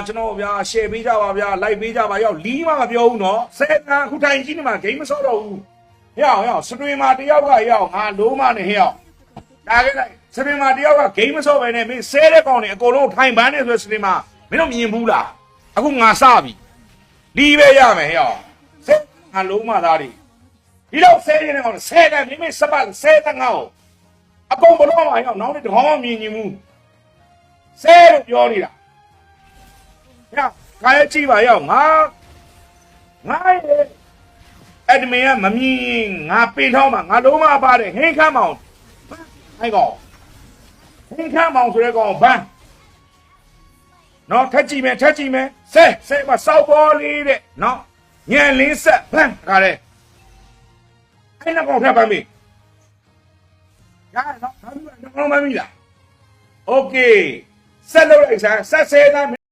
ကျွန်တော်ဗျာရှယ်ပေးကြပါဗျာလိုက်ပေးကြပါရောက်လီးမှမပြောဘူးနော်ဆယ်တန်းခုထိုင်ကြီးနေမှာဂိမ်းမဆော့တော့ဘူးဟဲ့အောင်စတွင်မာတယောက်ကရောက်ငါလုံးမနဲ့ဟဲ့အောင်ဒါခဲ့လိုက်စတွင်မာတယောက်ကဂိမ်းမဆော့ပဲနဲ့မင်းဆဲတဲ့ကောင်တွေအကုန်လုံးထိုင်ပန်းနေဆိုစတွင်မာမင်းတို့မြင်ဘူးလားအခုငါစပြီလီးပဲရမယ်ဟဲ့အောင်ဆဲငါလုံးမသားတွေဒီတော့ဆဲနေကောင်ဆဲတယ်မင်းစပတ်ဆဲတဲ့ငါ့ကိုအကုန်ဘလို့မှရောက်နောက်တစ်ခေါင်းမမြင်ဘူးဆဲလို့ပြောနေတာဟဲ့ခါရကြည့်ပါရောက်ငါရဲ့အဒမင်ကမမြင်ငါပင်ထောင်းမှာငါလုံးမပါတယ်ဟင်းခမ်းမောင်အဲ့ကောင်ဟင်းခမ်းမောင်ဆိုတဲ့ကောင်ဘန်းနော်ထက်ကြည့်မယ်ဆဲမစောက်ပေါ်လေးတဲ့နော်ညံလင်းဆက်ဘန်းခါရဲအဲ့နောက်ကောင်ထပ်ပန်းပြီရနော်ဘာလို့လဲတော့မမီးလားโอเคဆက်လုပ်လိုက်စမ်းဆက်ဆဲသား